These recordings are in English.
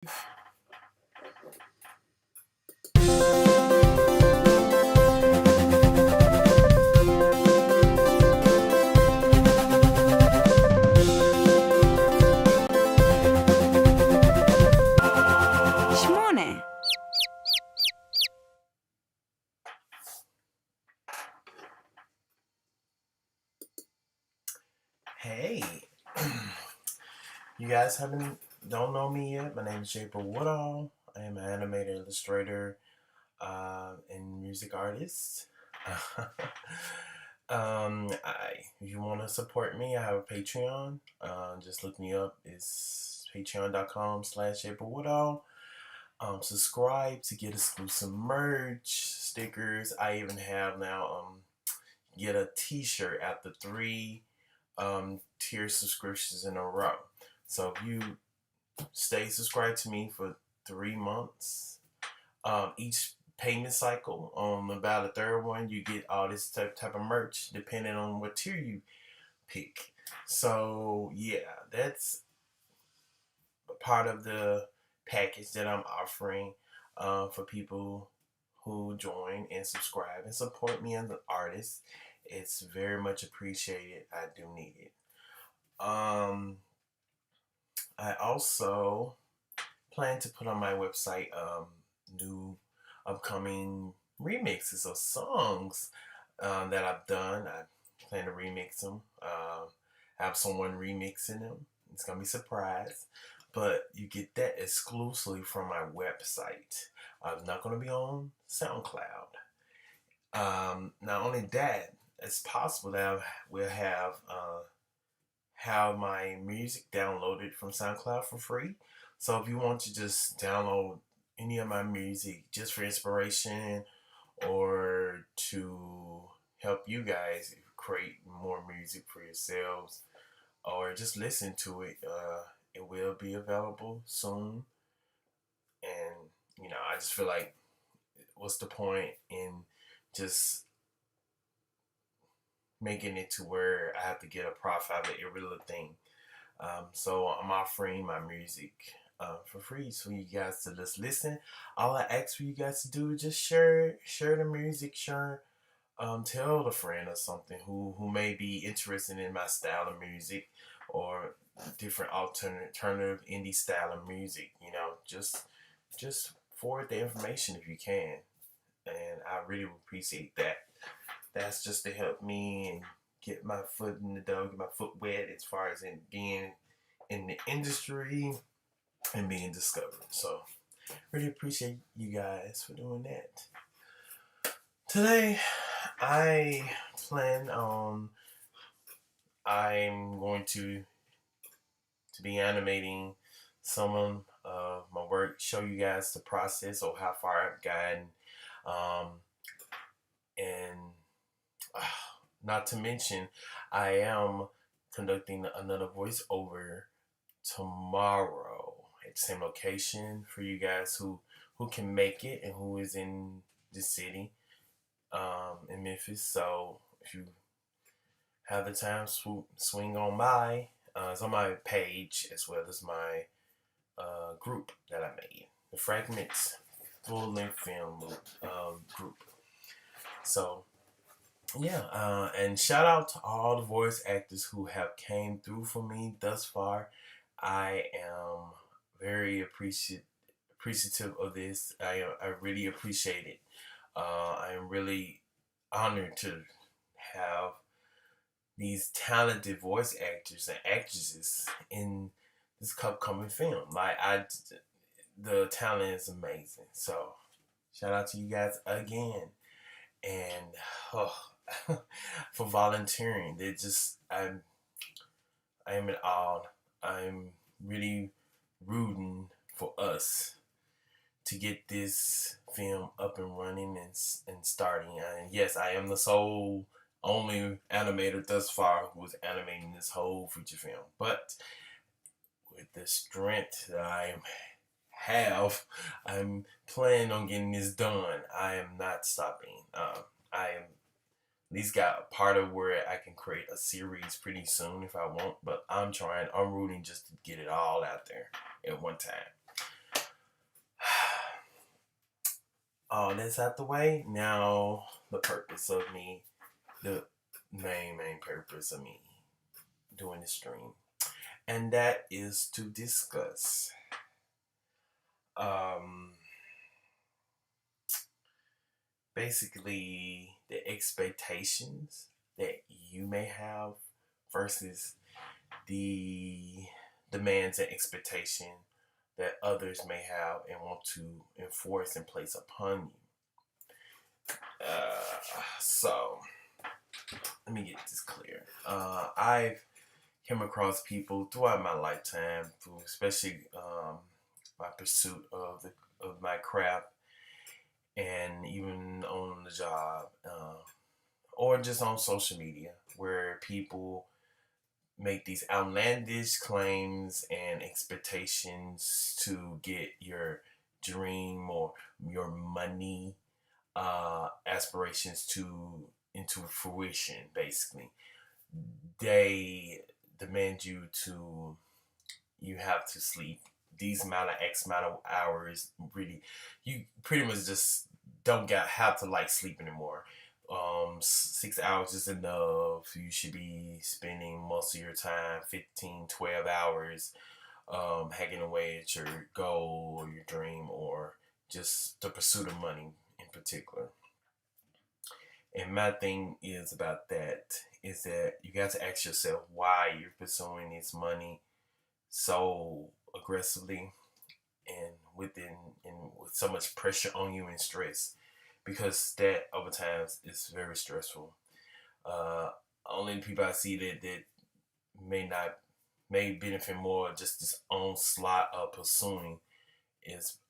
Shmone. Hey, you guys haven't don't know me yet. My name is Japer Woodall. I am an animator, illustrator, and music artist. If you want to support me, I have a Patreon. Just look me up. It's patreon.com/Japer Woodall. Subscribe to get exclusive merch, stickers. I even have now get a T-shirt after three tier subscriptions in a row. So if you stay subscribed to me for 3 months, each payment cycle on about the third one, you get all this type of merch depending on what tier you pick. So yeah, that's part of the package that I'm offering for people who join and subscribe and support me as an artist. It's very much appreciated. I do need it. I also plan to put on my website new upcoming remixes of songs that I've done. I plan to remix them. Have someone remixing them. It's gonna be a surprise, but you get that exclusively from my website. I'm not gonna be on SoundCloud. Not only that, it's possible that I will have my music downloaded from SoundCloud for free. So if you want to just download any of my music just for inspiration or to help you guys create more music for yourselves or just listen to it, it will be available soon. And I just feel like what's the point in just making it to where I have to get a profit out of every little thing. So I'm offering my music for free, so you guys to just listen. All I ask for you guys to do is just share the music, tell a friend or something who may be interested in my style of music or different alternative indie style of music. Just forward the information if you can, and I really appreciate that. That's just to help me and get my foot in the door, get my foot wet as far as in being in the industry and being discovered. So really appreciate you guys for doing that. Today I plan on I'm going to be animating some of my work, show you guys the process or how far I've gotten, and uh, not to mention I am conducting another voiceover tomorrow at the same location for you guys who can make it and who is in the city in Memphis. So if you have the time, swing on by. It's on my page as well as my group that I made, the Fragments full length film group. So yeah, and shout out to all the voice actors who have came through for me thus far. I am very appreciative of this. I really appreciate it. I am really honored to have these talented voice actors and actresses in this upcoming film. The talent is amazing. So shout out to you guys again, and oh, for volunteering. I am in awe. I'm really rooting for us to get this film up and running and starting. And yes, I am the sole only animator thus far who's animating this whole feature film. But with the strength that I have, I'm planning on getting this done. I am not stopping. I am at least got a part of where I can create a series pretty soon if I want. But I'm rooting just to get it all out there at one time. all that's out the way. Now, the purpose of me, the main purpose of me doing this stream, and that is to discuss um, basically the expectations that you may have versus the demands and expectation that others may have and want to enforce and place upon you. So let me get this clear. I've come across people throughout my lifetime, through especially my pursuit of my craft, and even on the job, or just on social media, where people make these outlandish claims and expectations to get your dream or your money aspirations to into fruition. Basically, they demand you have to sleep these amount of X amount of hours. Really, you pretty much just don't have to like sleep anymore. 6 hours is enough. You should be spending most of your time, 15, 12 hours, hacking away at your goal or your dream or just the pursuit of money in particular. And my thing is about that is that you got to ask yourself why you're pursuing this money so aggressively and with so much pressure on you and stress, because that over times is very stressful. Only the people I see that may benefit more just this onslaught of pursuing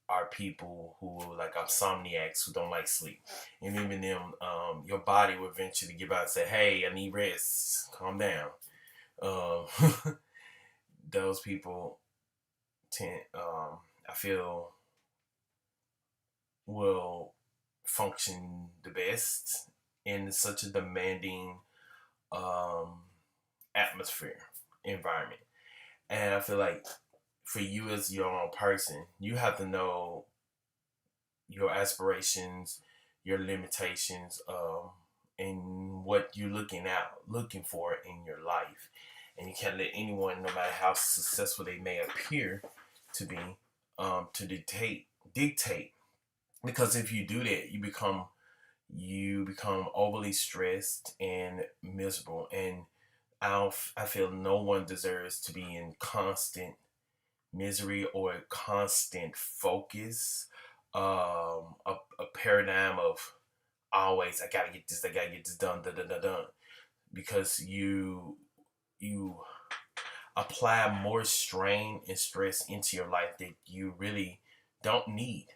are people who are like insomniacs who don't like sleep. And even them, your body will eventually give out and say, "Hey, I need rest. Calm down." Um, those people I feel, will function the best in such a demanding um, atmosphere, environment. And I feel like for you as your own person, you have to know your aspirations, your limitations, and what you're looking for in your life. And you can't let anyone, no matter how successful they may appear to be, to dictate. Because if you do that, you become overly stressed and miserable. And I feel no one deserves to be in constant misery or a constant focus, a paradigm of always I gotta get this done, done, because you apply more strain and stress into your life that you really don't need.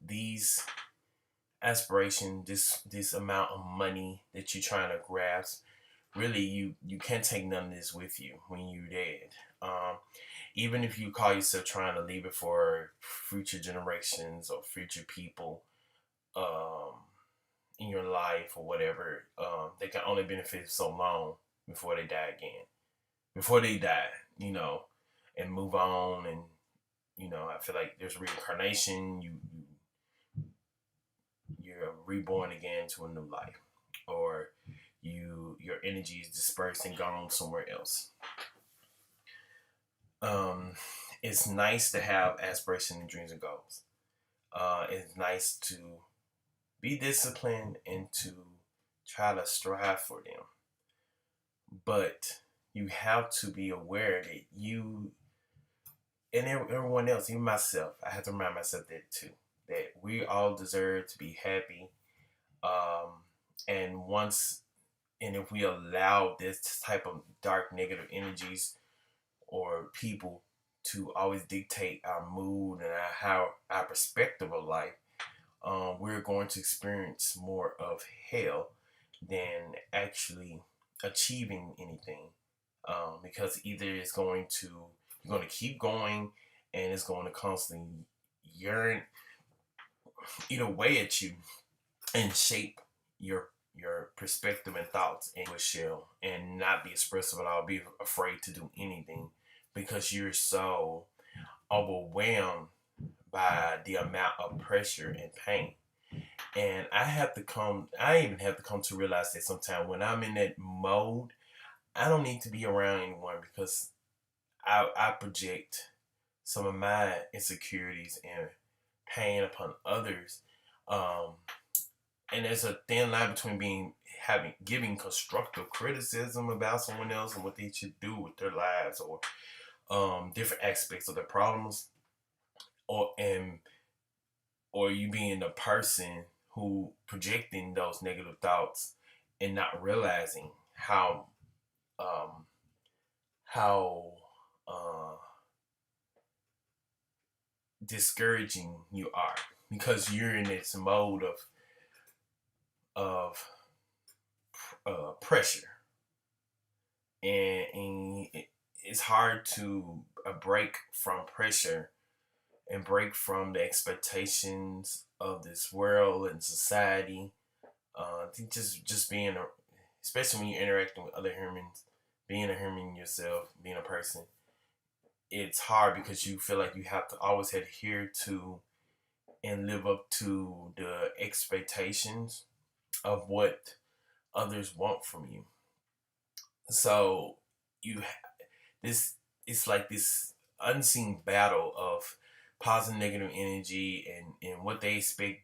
These aspiration, this amount of money that you're trying to grasp, really you can't take none of this with you when you're dead. Even if you call yourself trying to leave it for future generations or future people um, in your life or whatever, they can only benefit so long before they die again. Before they die, and move on. And I feel like there's reincarnation. You're reborn again to a new life, or your energy is dispersed and gone somewhere else. It's nice to have aspirations and dreams and goals. It's nice to be disciplined and to try to strive for them. But you have to be aware that you and everyone else, even myself, I have to remind myself that too, that we all deserve to be happy. And if we allow this type of dark negative energies or people to always dictate our mood and our perspective of life, we're going to experience more of hell than actually achieving anything. Because either you're going to keep going and it's going to constantly yearn, eat away at you and shape your perspective and thoughts into a shell and not be expressive at all, be afraid to do anything because you're so overwhelmed by the amount of pressure and pain. And I even have to come to realize that sometimes when I'm in that mode, I don't need to be around anyone because I project some of my insecurities and pain upon others. Um, and there's a thin line between giving constructive criticism about someone else and what they should do with their lives, or different aspects of their problems, or and or you being the person who projecting those negative thoughts and not realizing um, how uh, discouraging you are, because you're in this mode of pressure, and it's hard to break from pressure and break from the expectations of this world and society. I think just being especially when you're interacting with other humans, being a human yourself, being a person, it's hard because you feel like you have to always adhere to and live up to the expectations of what others want from you. So you this it's like this unseen battle of positive negative energy, and what they expect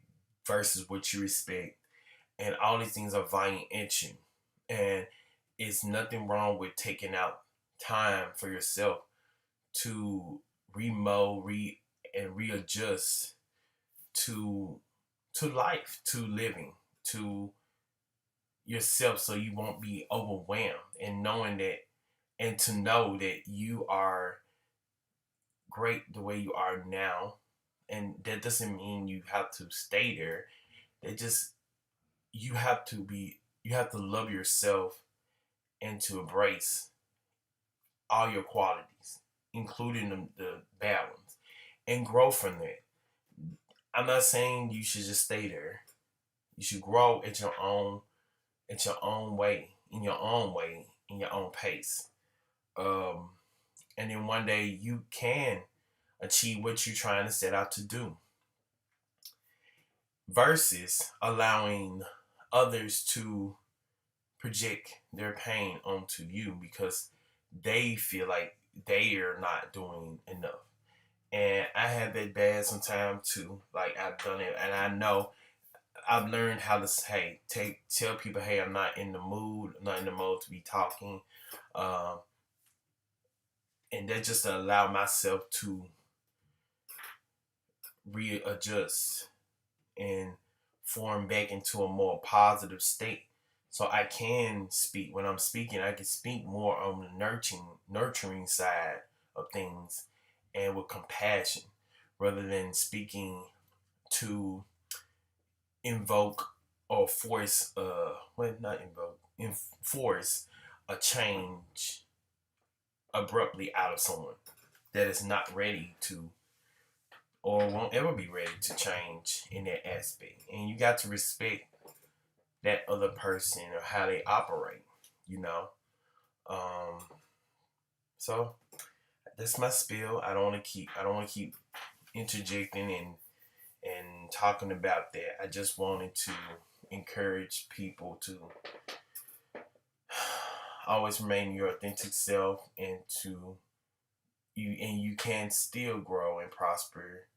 versus what you respect, and all these things are vying at you. And it's nothing wrong with taking out time for yourself to and readjust to life, to living, to yourself, so you won't be overwhelmed, and knowing that, and to know that you are great the way you are now. And that doesn't mean you have to stay there. It just you have to love yourself and to embrace all your qualities, including the bad ones, and grow from that. I'm not saying you should just stay there. You should grow at your own way, in your own way, in your own pace. Um, and then one day you can achieve what you're trying to set out to do, versus allowing others to project their pain onto you because they feel like they are not doing enough. And I have that bad sometimes too. Like, I've done it, and I know I've learned how to say, tell people, hey, I'm not in the mood, I'm not in the mode to be talking, um, and that just to allow myself to readjust and form back into a more positive state. So I can speak when I'm speaking. I can speak more on the nurturing side of things, and with compassion, rather than speaking to invoke or force well, not invoke, enforce a change abruptly out of someone that is not ready to, or won't ever be ready to change in that aspect. And you got to respect that other person or how they operate, you know. Um, so that's my spiel. I don't want to keep interjecting and talking about that. I just wanted to encourage people to always remain your authentic self, and you can still grow and prosper,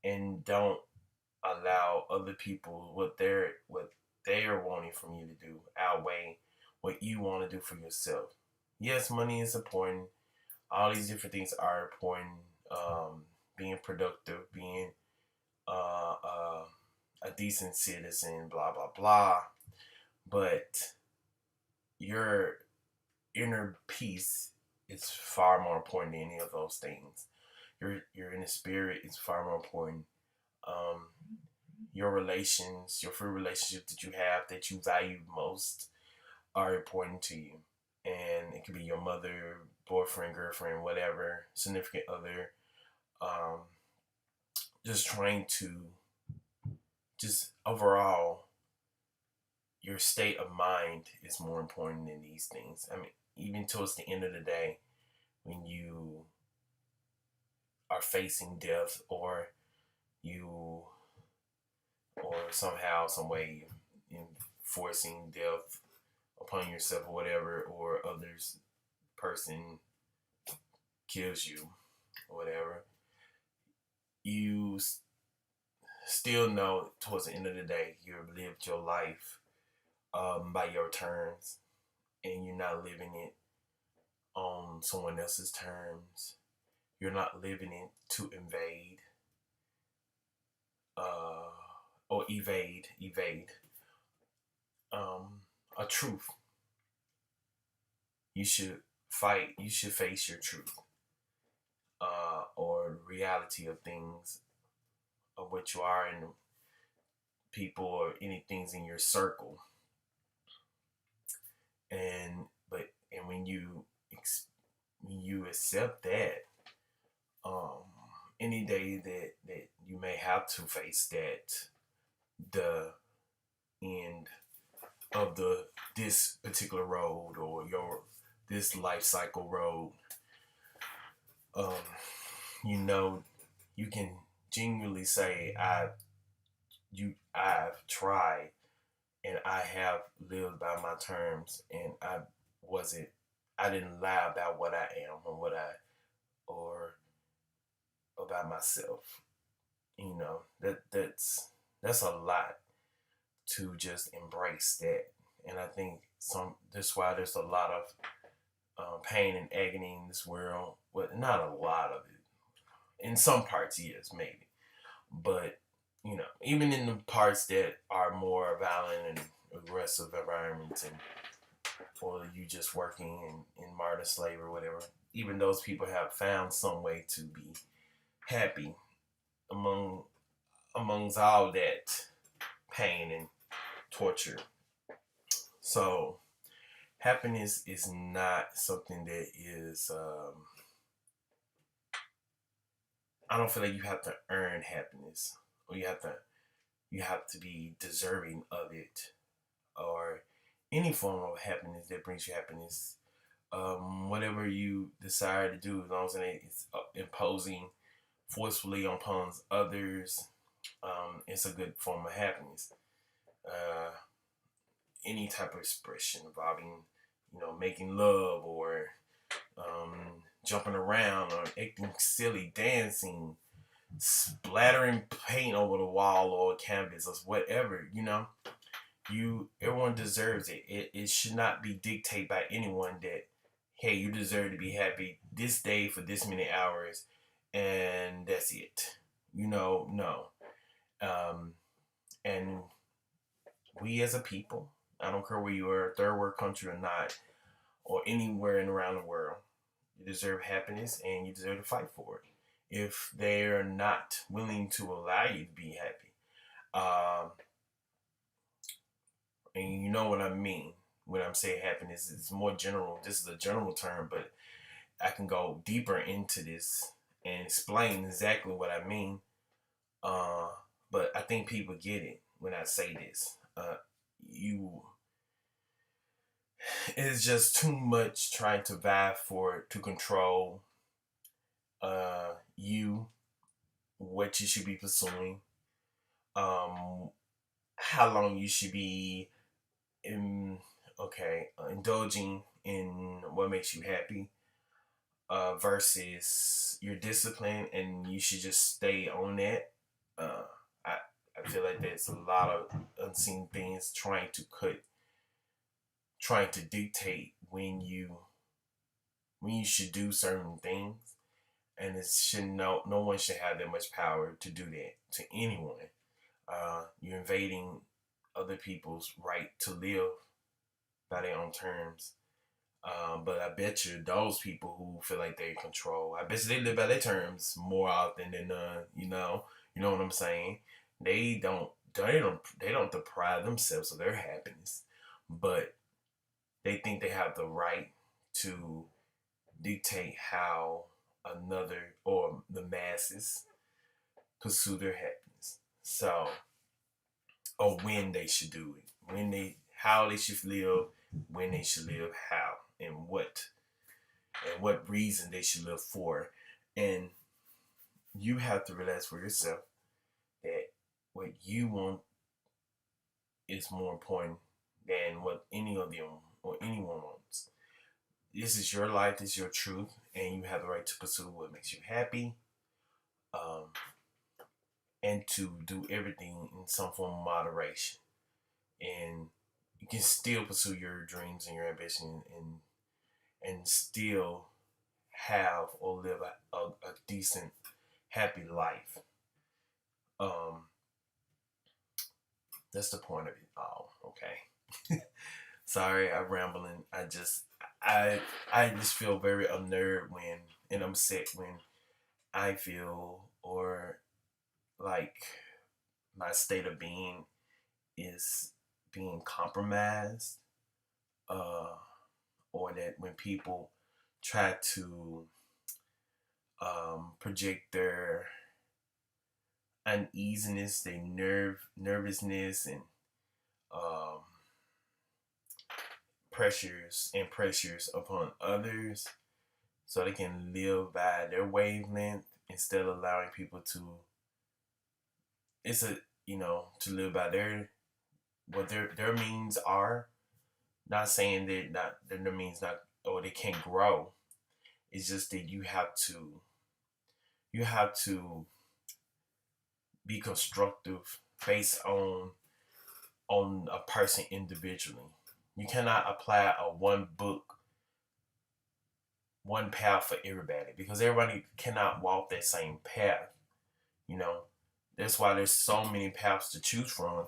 and don't allow other people what they're wanting from you to do outweigh what you want to do for yourself. Yes, money is important. All these different things are important. Being productive, being a decent citizen, blah blah blah. But your inner peace is far more important than any of those things. Your inner spirit is far more important. Um, your free relationships that you have, that you value most, are important to you. And it could be your mother, boyfriend, girlfriend, whatever, significant other. Um, just trying to, just overall, your state of mind is more important than these things. I mean, even towards the end of the day, when you are facing death, or you, or somehow, some way, enforcing death upon yourself or whatever, or others person kills you or whatever, you still know towards the end of the day you've lived your life by your terms, and you're not living it on someone else's terms. You're not living it to invade uh, or evade a truth. You should fight. You should face your truth, or reality of things, of what you are, and people or anything's in your circle. And when you accept that, um, any day that you may have to face that, the end of this particular road, or this life cycle road, um, you know, you can genuinely say, I've tried, and I have lived by my terms, and wasn't I didn't lie about what I am, or about myself. That's a lot to just embrace that. And I think that's why there's a lot of pain and agony in this world. But not a lot of it. In some parts, yes, maybe. But even in the parts that are more violent and aggressive environments, and or you just working in modern slavery or whatever, even those people have found some way to be happy amongst all that pain and torture. So happiness is not something that is. I don't feel like you have to earn happiness, or you have to be deserving of it, or any form of happiness that brings you happiness. Whatever you desire to do, as long as it's imposing forcefully upon others, it's a good form of happiness. Uh, any type of expression involving, making love, or jumping around, or acting silly, dancing, splattering paint over the wall or canvas, or whatever, everyone deserves it. It should not be dictated by anyone that, hey, you deserve to be happy this day for this many hours, and that's it. No. Um, and we as a people, I don't care where you are, third world country or not, or anywhere and around the world, you deserve happiness, and you deserve to fight for it. If they're not willing to allow you to be happy, um, and you know what I mean when I'm saying happiness, it's more general. This is a general term, but I can go deeper into this and explain exactly what I mean. Uh, but I think people get it when I say this. You It's just too much trying to vie for to control you, what you should be pursuing, um, how long you should be in, indulging in what makes you happy, versus your discipline, and you should just stay on that. Uh, I I feel like there's a lot of unseen things trying to dictate when you should do certain things, and it should no one should have that much power to do that to anyone. You're invading other people's right to live by their own terms. But I bet you those people who feel like they control, I bet you they live by their terms more often than none. You know what I'm saying? They don't deprive themselves of their happiness, but they think they have the right to dictate how another or the masses pursue their happiness. So, or when they should do it, how they should live, when they should live, how, and what reason they should live for. And you have to realize for yourself, what you want is more important than what any of them or anyone wants. This is your life, this is your truth, and you have the right to pursue what makes you happy, um, and to do everything in some form of moderation. And you can still pursue your dreams and your ambition, and still have or live a decent, happy life. Um, that's the point of it all. Okay. Sorry, I'm rambling. I I just feel very unnerved when and upset when I feel or like my state of being is being compromised, uh, or that when people try to project their uneasiness, their nervousness, and um, pressures upon others, so they can live by their wavelength instead of allowing people to. It's a to live by what their means are. Not saying that not their means not or they can't grow. It's just that you have to be constructive based on a person individually. You cannot apply a one book, one path for everybody because everybody cannot walk that same path. You know, that's why there's so many paths to choose from,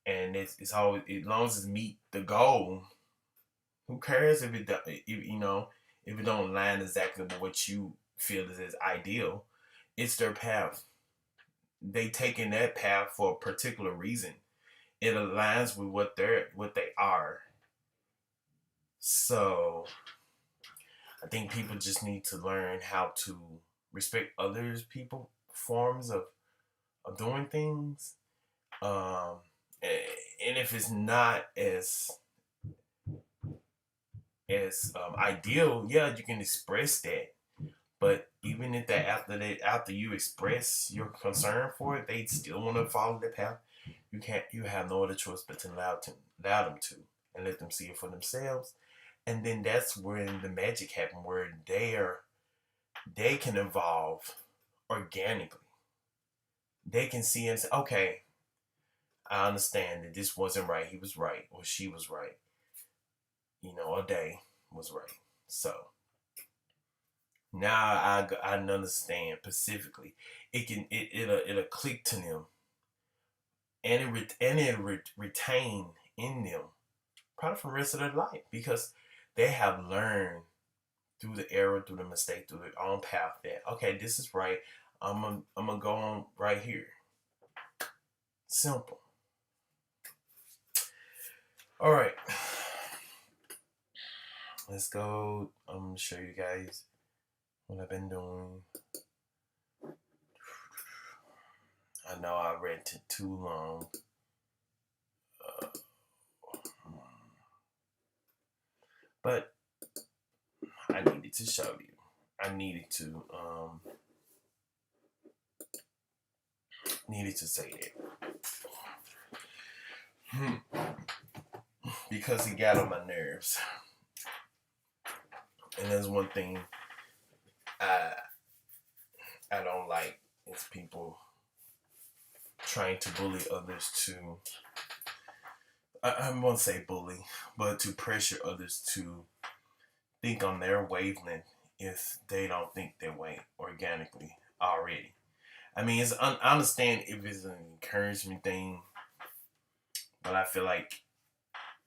and it's always as long as it meet the goal. Who cares if if it don't line exactly with what you feel is ideal? It's their path. They taking that path for a particular reason. It aligns with what they are. So I think people just need to learn how to respect others people forms of doing things. Um and if it's not as ideal, yeah, you can express that. But even if after you express your concern for it, they still want to follow the path. You have no other choice but to allow them to and let them see it for themselves. And then that's when the magic happens, where they can evolve organically. They can see and say, okay, I understand that this wasn't right. He was right, or she was right. Or they was right. So now I understand specifically. It'll click to them, and it retain in them probably for the rest of their life because they have learned through the error, through the mistake, through their own path that okay, this is right. I'm gonna go on right here. Simple. All right, let's go. I'm gonna show you guys what I've been doing. I know I rented too long. But I needed to show you. I needed to say that. Because he got on my nerves. And there's one thing I don't like is people trying to bully others to I'm gonna say bully, but to pressure others to think on their wavelength if they don't think their way organically already. I mean, I understand if it's an encouragement thing, but I feel like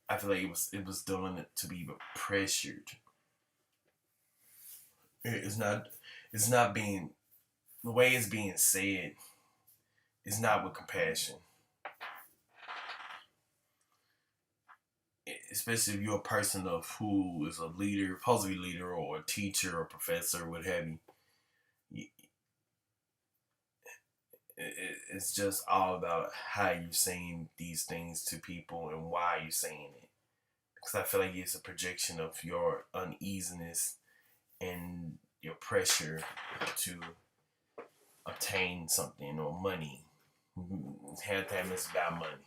it was done to be pressured. It's not being the way it's being said. It's not with compassion, especially if you're a person of who is a leader, supposedly leader, or a teacher, or professor, what have you. It's just all about how you're saying these things to people and why you're saying it. Because I feel like it's a projection of your uneasiness and your pressure to obtain something or money. Half the time it's about money.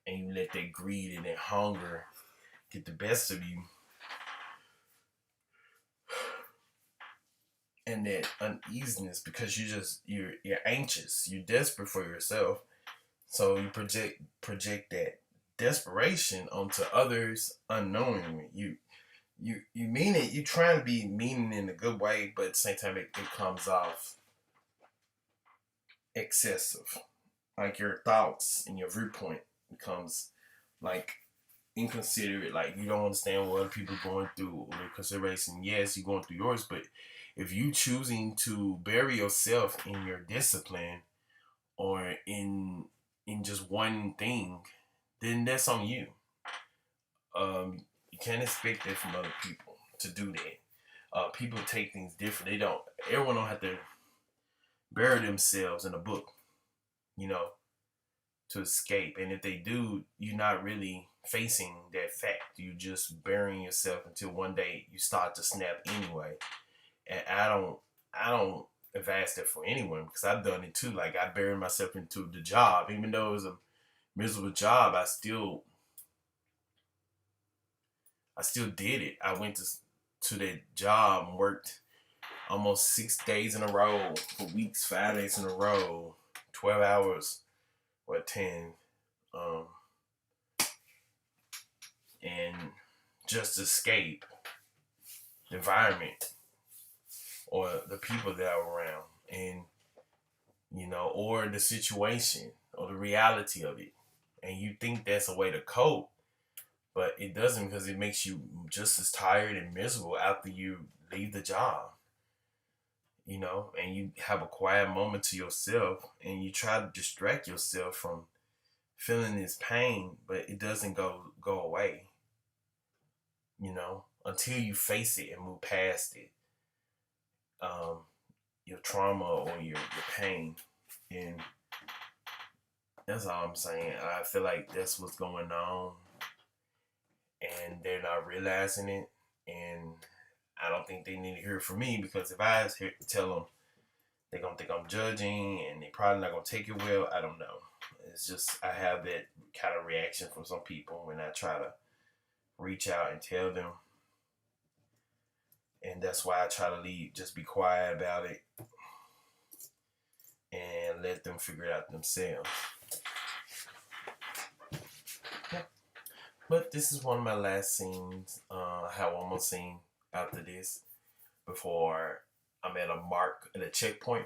And you let that greed and that hunger get the best of you. And that uneasiness because you're anxious. You're desperate for yourself. So you project that desperation onto others unknowingly. You mean it. You trying to be meaning in a good way, but at the same time it comes off excessive. Like your thoughts and your viewpoint becomes like inconsiderate. Like you don't understand what other people are going through or consideration. Yes, you're going through yours, but if you choosing to bury yourself in your discipline or in just one thing, then that's on you. You can't expect that from other people to do that. People take things different. They don't. Everyone don't have to bury themselves in a book, you know, to escape. And if they do, you're not really facing that fact. You just burying yourself until one day you start to snap anyway. And I don't advise that for anyone because I've done it too. Like I buried myself into the job, even though it was a miserable job. I still did it. I went to that job and worked almost 6 days in a row for weeks, 5 days in a row, 12 hours or 10, and just escape the environment or the people that are around, and or the situation or the reality of it. And you think that's a way to cope, but it doesn't because it makes you just as tired and miserable after you leave the job. And you have a quiet moment to yourself and you try to distract yourself from feeling this pain, but it doesn't go away, until you face it and move past it. Your trauma or your pain. And that's all I'm saying. I feel like that's what's going on and they're not realizing it. And I don't think they need to hear it from me because if I tell them, they're going to think I'm judging and they probably not going to take it well. I don't know. It's just I have that kind of reaction from some people when I try to reach out and tell them. And that's why I try to leave, just be quiet about it and let them figure it out themselves. Yeah. But this is one of my last scenes. I have one more scene after this before I'm at a checkpoint.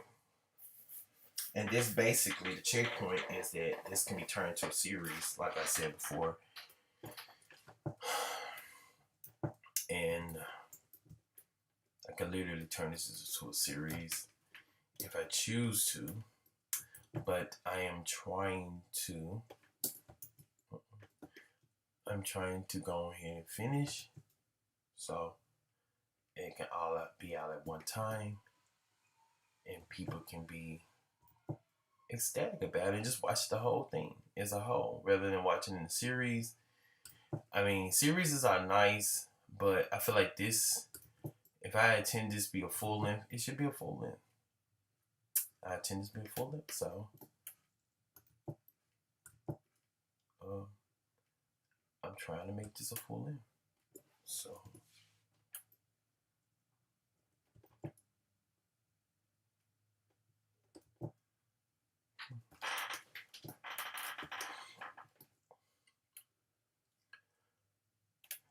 And this basically, the checkpoint is that this can be turned into a series, like I said before. And I can literally turn this into a series if I choose to. But I'm trying to go ahead and finish. So it can all be out at one time. And people can be ecstatic about it and just watch the whole thing as a whole rather than watching in the series. I mean, series are nice, but I feel like this, if I intend this to be a full length, it should be a full length. I intend this to be a full length, so I'm trying to make this a full length. So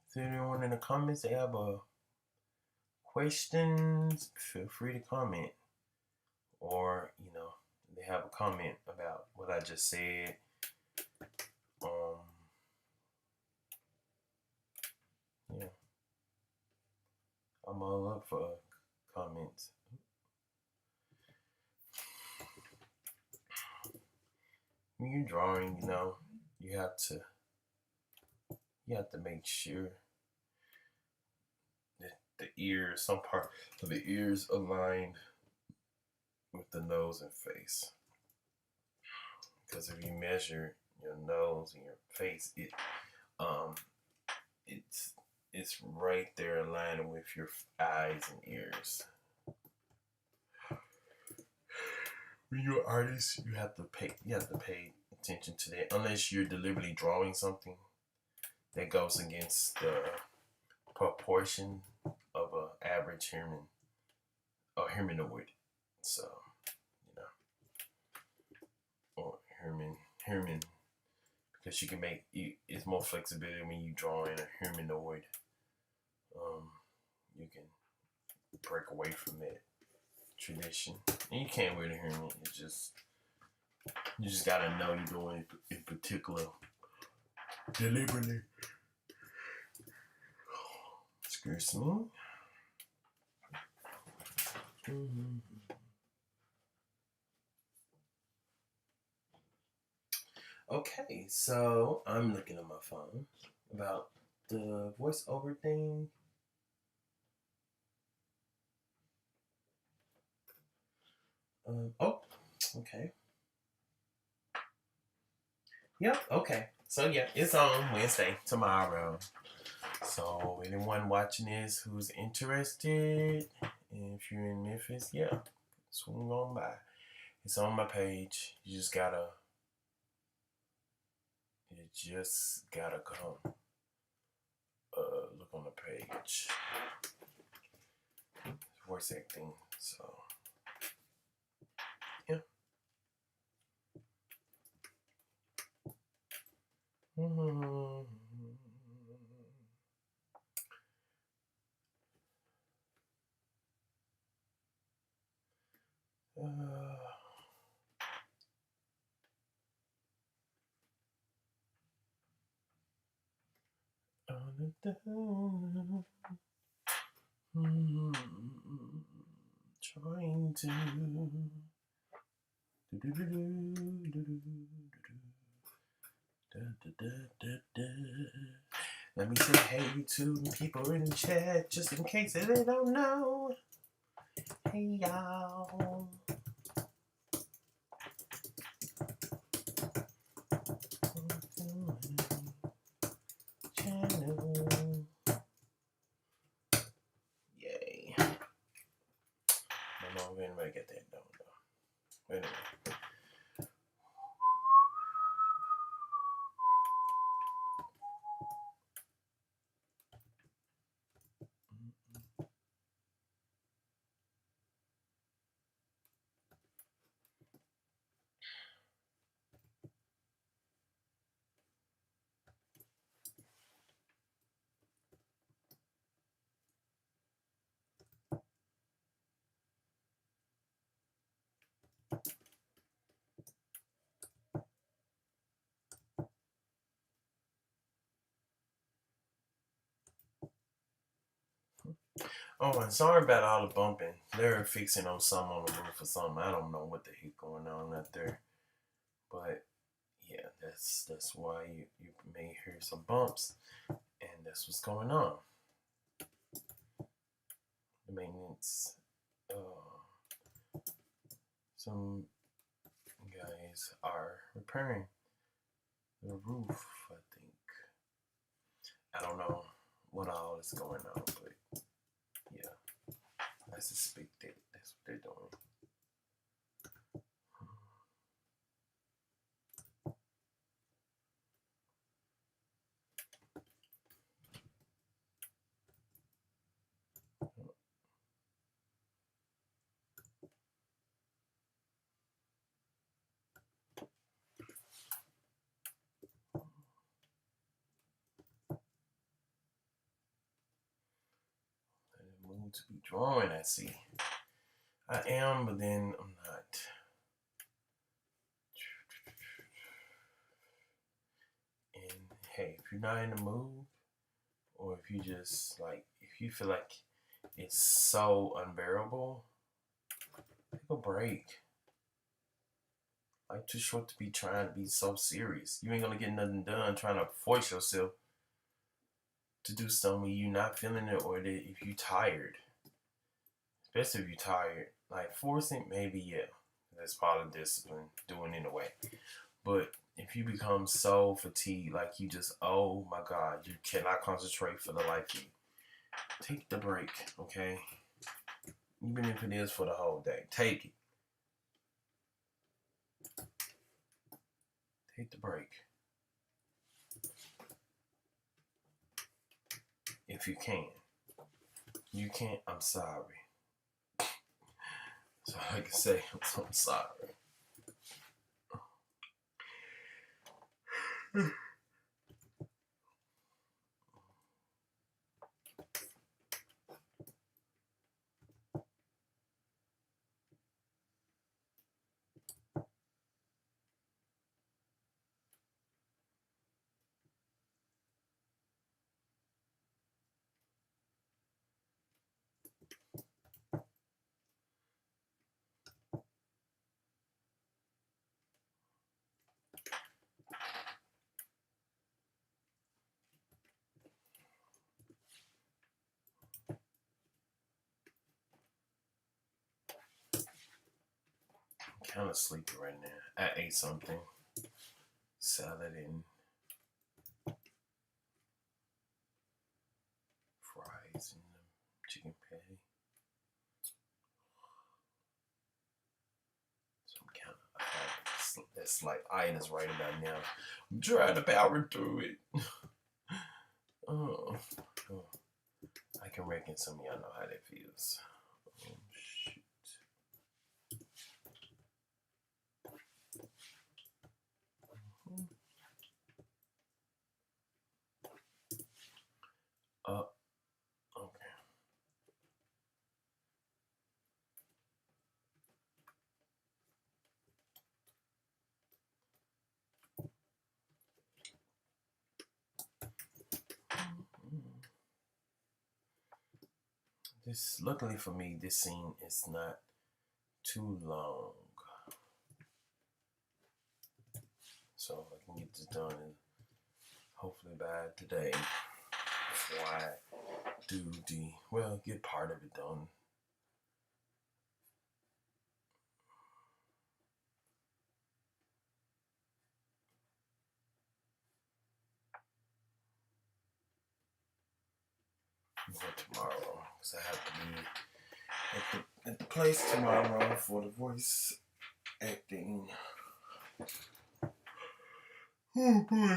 if anyone in the comments they have questions, feel free to comment. Or, they have a comment about what I just said. Yeah. I'm all up for comments. When you're drawing, you have to make sure that some part of the ears aligned with the nose and face. Because if you measure your nose and your face, it's right there aligning with your eyes and ears. when you're an artist, you have to pay attention to that. Unless you're deliberately drawing something that goes against the proportion of a average human or humanoid. So, you know, or human, because you can it's more flexibility when you draw in a humanoid. You can break away from that tradition, and you can't wear the human. You just gotta know you're doing it in particular deliberately. Excuse me. Okay, so I'm looking at my phone about the voiceover thing. Oh, okay. Yep, okay. So yeah, it's on Wednesday, tomorrow. So anyone watching this who's interested, if you're in Memphis, yeah, swing on by. It's on my page. You just gotta come. Look on the page. Voice acting. So yeah. Trying to. Let me say hey to people in the chat just in case they don't know. Hey y'all. Channel. Yay. No, we're gonna get that done though. Anyway. Oh, and sorry about all the bumping. They're fixing on something on the roof or something. I don't know what the heck going on out there. But yeah, that's why you may hear some bumps, and that's what's going on. The maintenance, some guys are repairing the roof. I think I don't know what all is going on, but yeah, I suspect that that's what they're doing. Mood to be drawing, I see. I am, but then I'm not. And hey, if you're not in the mood, or if you just if you feel like it's so unbearable, take a break. Life too short to be trying to be so serious. You ain't gonna get nothing done trying to force yourself to do something when you're not feeling it, or that if you're tired. Especially if you're tired. Like forcing, maybe yeah. That's part of discipline, doing it in a way. But if you become so fatigued, like you just, oh my God, you cannot concentrate for the life of you. Take the break, okay? Even if it is for the whole day, take it. hit the brake. If you can. You can't, I'm sorry. So I can say I'm sorry. Kind of sleepy right now. I ate something, salad and fries and chicken patty. So I'm kind of that slight itis right about now. I'm trying to power through it. Oh, I can reckon some of y'all know how that feels. Oh, shoot. Okay. Luckily for me, this scene is not too long. So I can get this done and hopefully by today before I get part of it done. For tomorrow, because I have to be at the place tomorrow for the voice acting. Oh boy.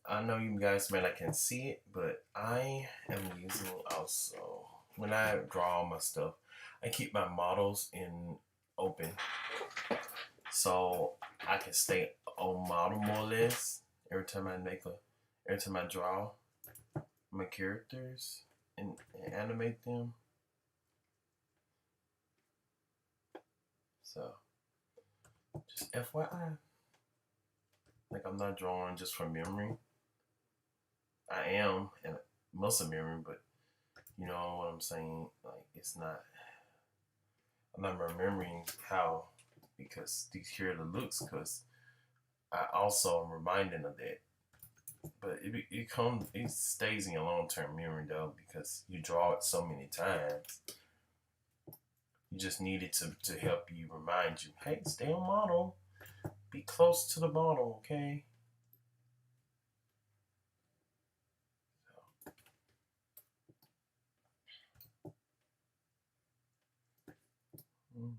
I know you guys may not can see it, but I am using also, when I draw my stuff, I keep my models in open. So I can stay on model more or less every time I draw my characters and animate them. So just FYI. Like I'm not drawing just from memory. I am and muscle memory, but you know what I'm saying? Like I'm not remembering how because these here are the looks because I also am reminded of that. But it stays in your long term memory though because you draw it so many times. You just need it to help you remind you, hey, stay on model. Be close to the model, okay? Mm.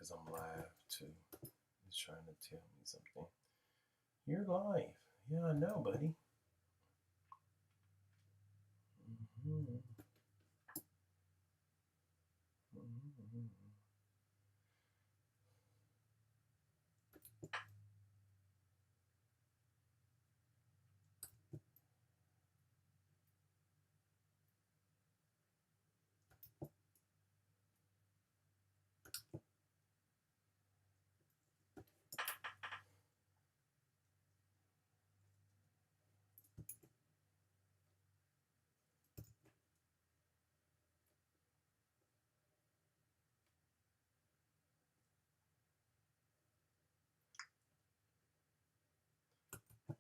because I'm live too. He's trying to tell me something. You're live. Yeah, I know, buddy. Mm-hmm. Mm-hmm.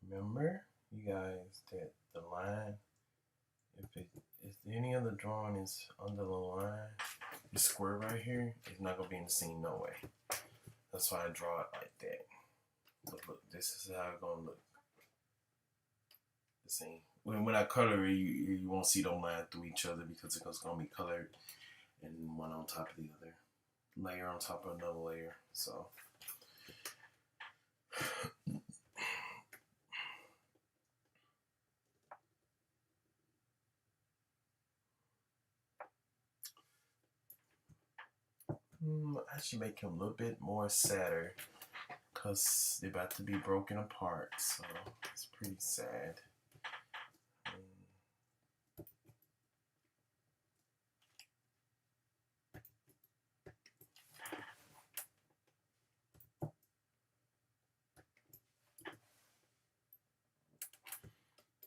Remember, you guys, that the line, if any other drawing is under the line, the square right here, it's not gonna be in the scene no way. That's why I draw it like that. Look, this is how it's gonna look. The scene. When I color it, you won't see them line through each other because it's gonna be colored and one on top of the other, layer on top of another layer. So. I should make him a little bit more sadder because they're about to be broken apart, so it's pretty sad.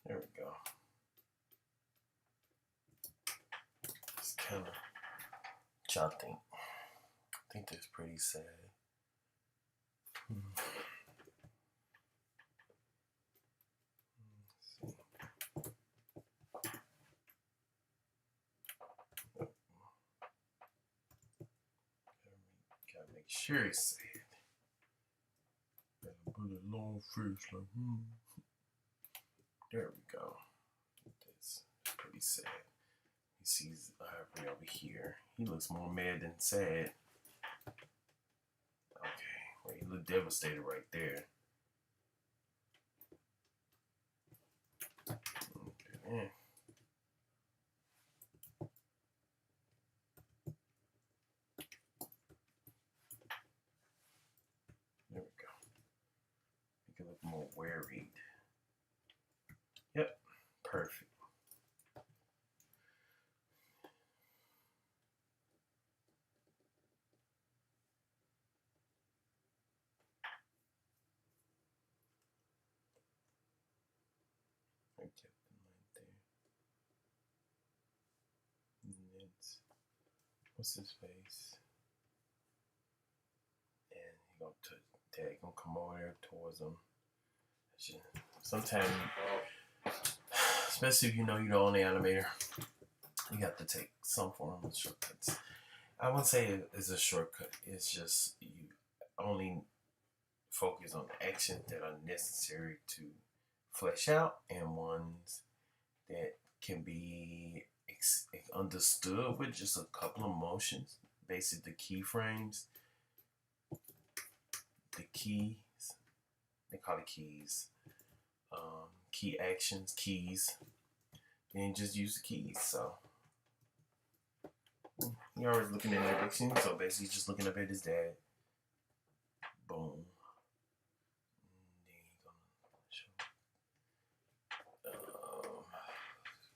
There we go. It's kind of, what y'all think? I think that's pretty sad. Gotta make sure it's sad. Gotta put a long face like, There we go. That's pretty sad. He sees Ivory over here. He looks more mad than sad. Okay, well, he looked devastated right there. Okay. There we go. He can look more worried. Yep, perfect. I kept him right there. And it's, what's his face? And he gonna come over there towards him. Sometimes, especially if you know you're the only animator, you have to take some form of shortcuts. I wouldn't say it's a shortcut. It's just you only focus on the actions that are necessary to flesh out and ones that can be understood with just a couple of motions. Basically, the keyframes, the keys, they call it keys, key actions, keys. And just use the keys. So you're always looking in that direction. So basically, he's just looking up at his dad. Boom.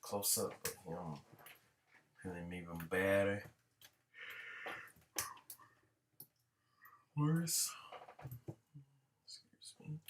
Close up of him feeling even better. Worse. Excuse me.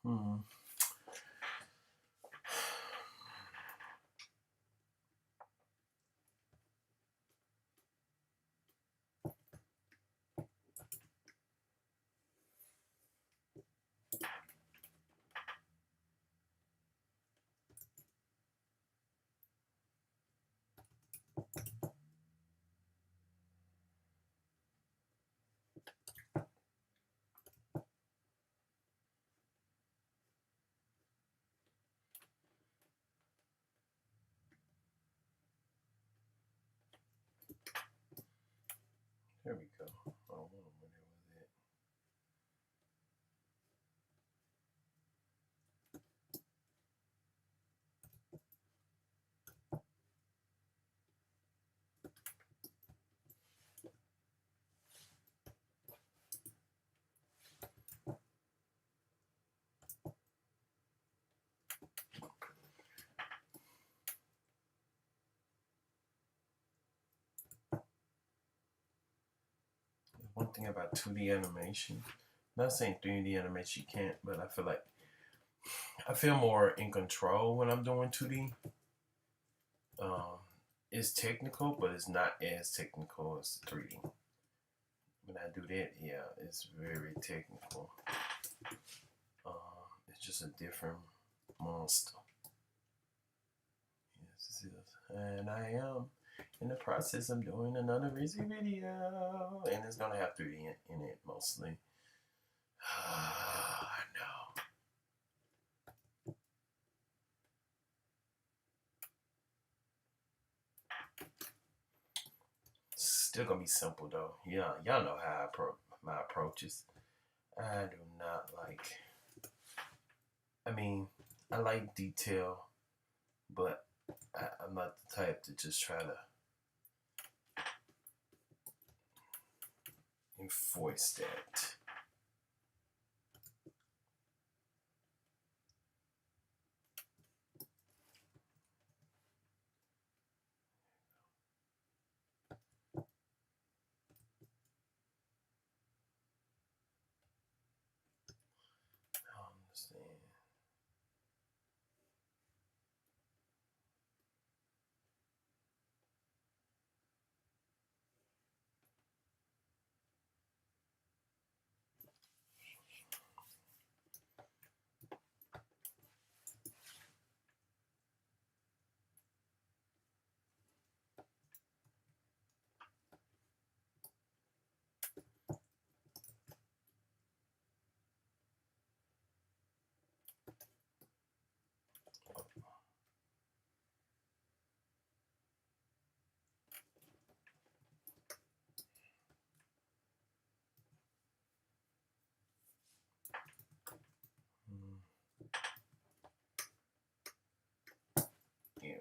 Hmm. Here we go. Oh, where was it? One thing about 2D animation, not saying 3D animation you can't, but I feel more in control when I'm doing 2D. Um, it's technical, but it's not as technical as 3D. When I do that, yeah, it's very technical. It's just a different monster. Yes, it is. And I am in the process of doing another Rizzy video, and it's gonna have 3D in it mostly. I know. Still gonna be simple though. Yeah, y'all know how my approach is. I do not like. I mean, I like detail, but I'm not the type to just try to enforce that. I don't understand. Mm, yeah.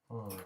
Hmm.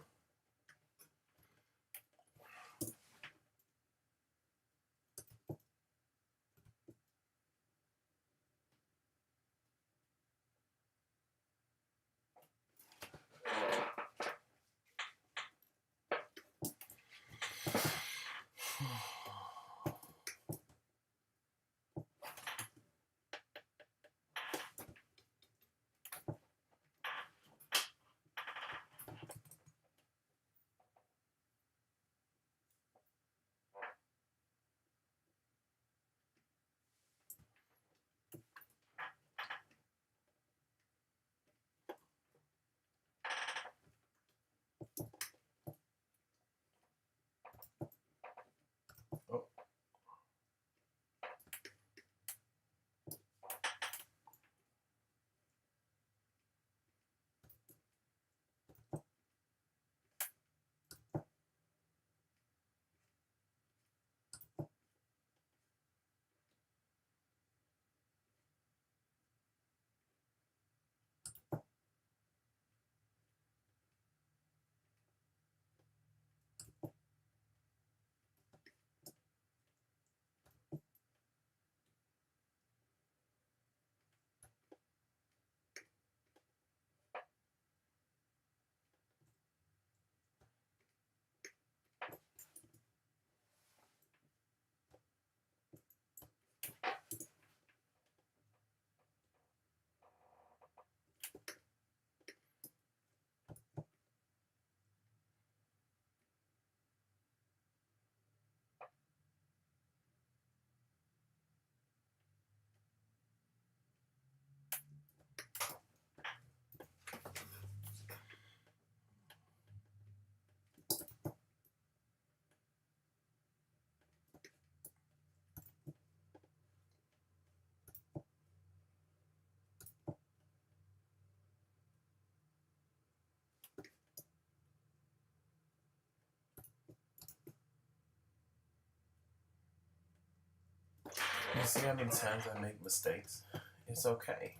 You see how many times I make mistakes? It's okay.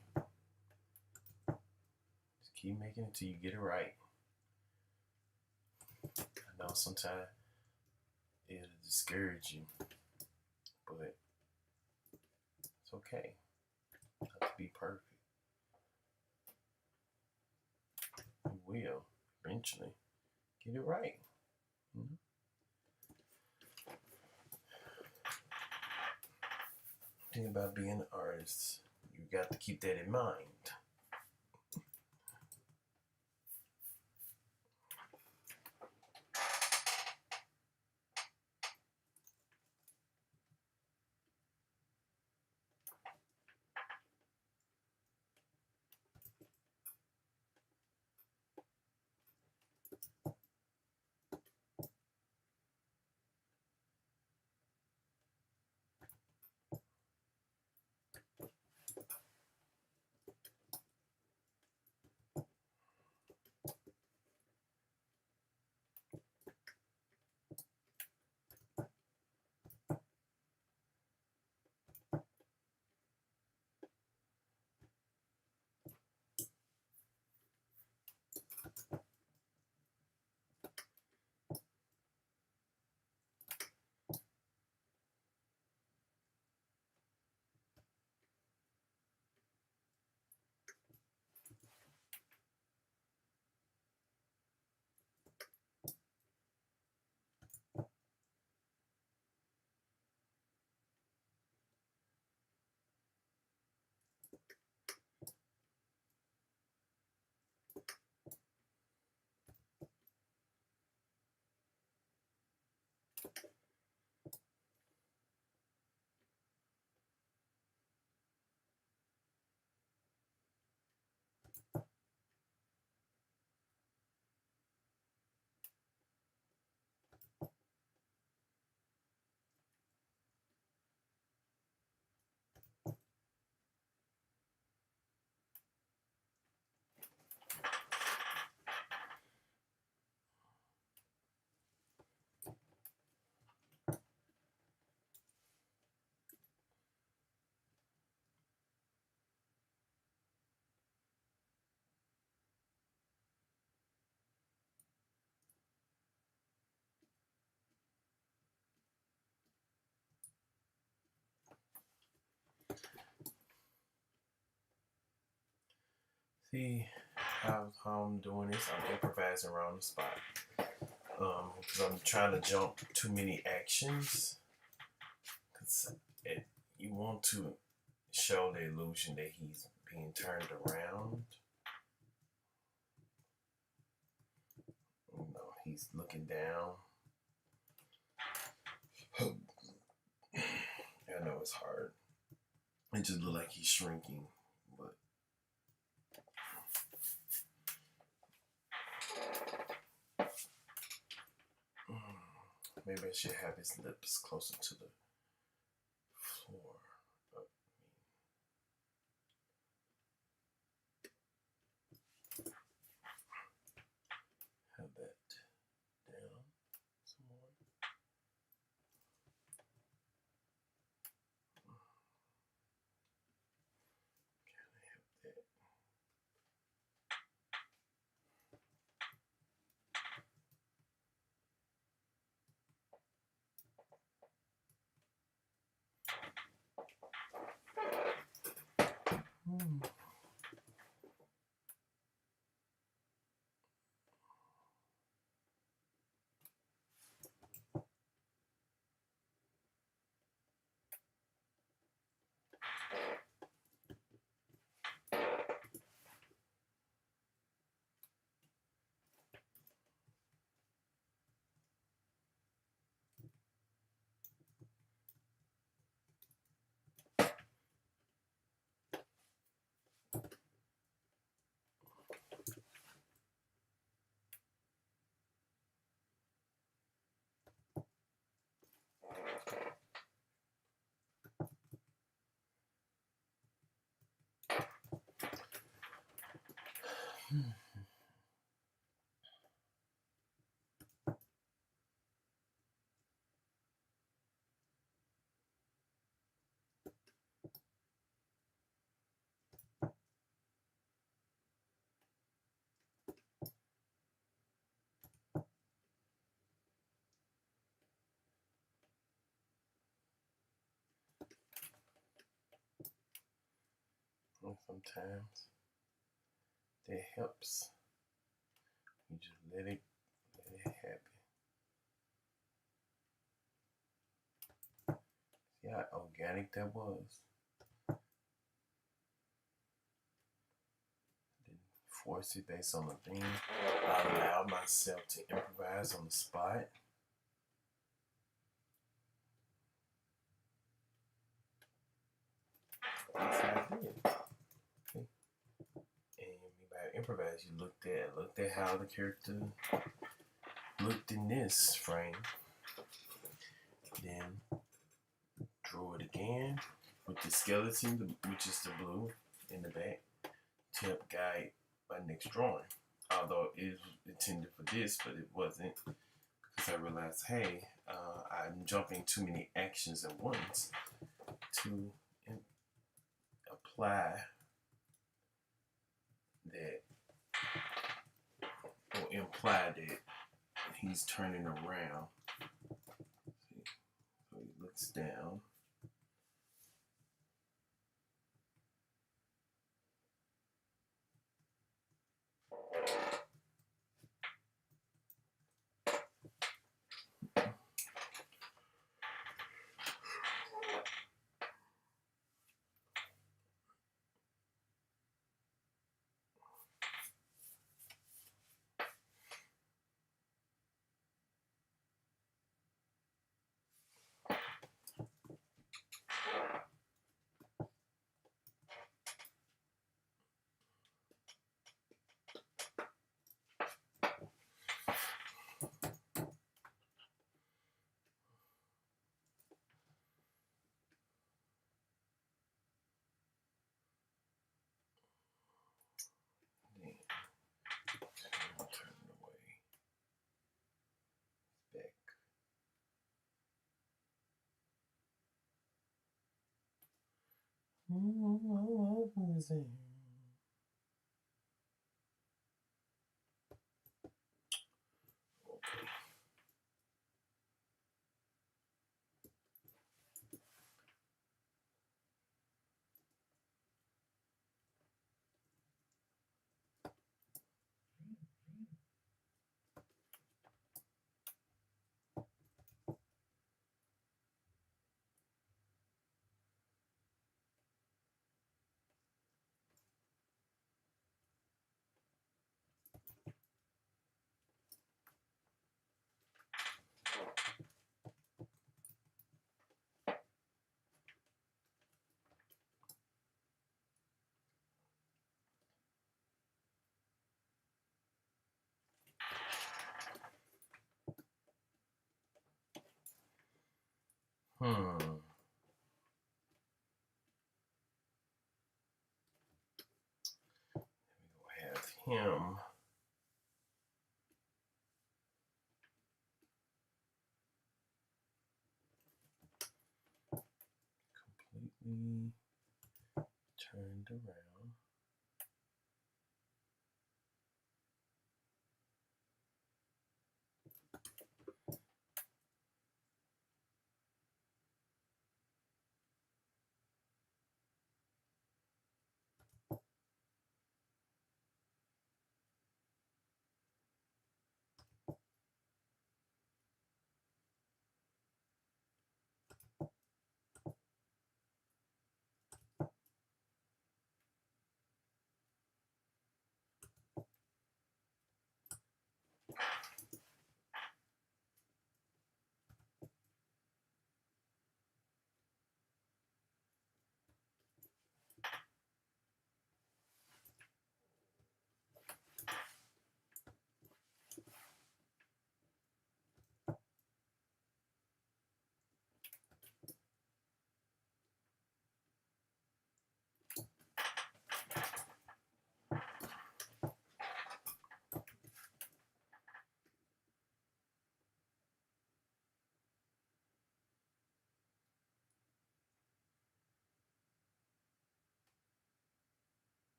Just keep making it till you get it right. I know sometimes it'll discourage you, but it's okay. Not to be perfect. You will eventually get it right. You know? Thing about being an artist, you got to keep that in mind. See how I'm doing this? I'm improvising around the spot. Because I'm trying to jump too many actions. Because you want to show the illusion that he's being turned around. You know, he's looking down. I know it's hard. It just looks like he's shrinking, but maybe I should have his lips closer to the floor. Have that down some more. Can I have that? sometimes that helps. You just let it happen. See how organic that was? Didn't force it based on the thing. I allowed myself to improvise on the spot. That's how I did. Okay. And by improvise, you looked at how the character looked in this frame. Then drew it again with the skeleton, which is the blue in the back, to help guide my next drawing. Although it was intended for this, but it wasn't, because I realized, hey, I'm jumping too many actions at once to apply that or imply that he's turning around. See? So he looks down. Turn away. Back. What was it? Okay. Hmm. Have him completely turned around.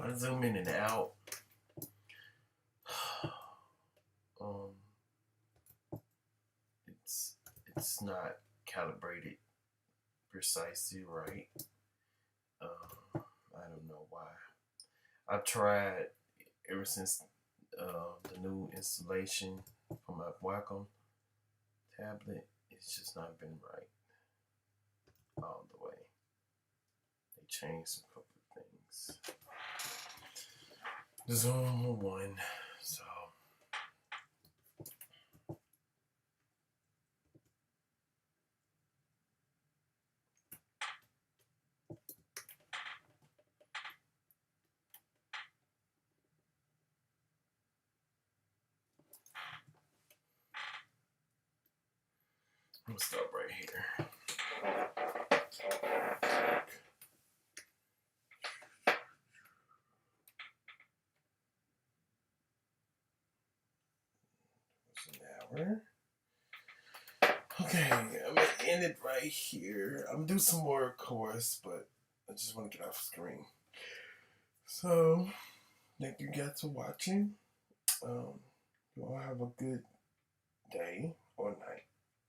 I zoom in and out. Um, it's not calibrated precisely right. I don't know why. I've tried ever since the new installation for my Wacom tablet. It's just not been right all the way. They changed a couple of things. Zoom one, so. I'm gonna start right here. It's an hour. Okay, I'm gonna end it right here. I'm gonna do some more course, but I just want to get off screen. So, thank you guys for watching. You all have a good day.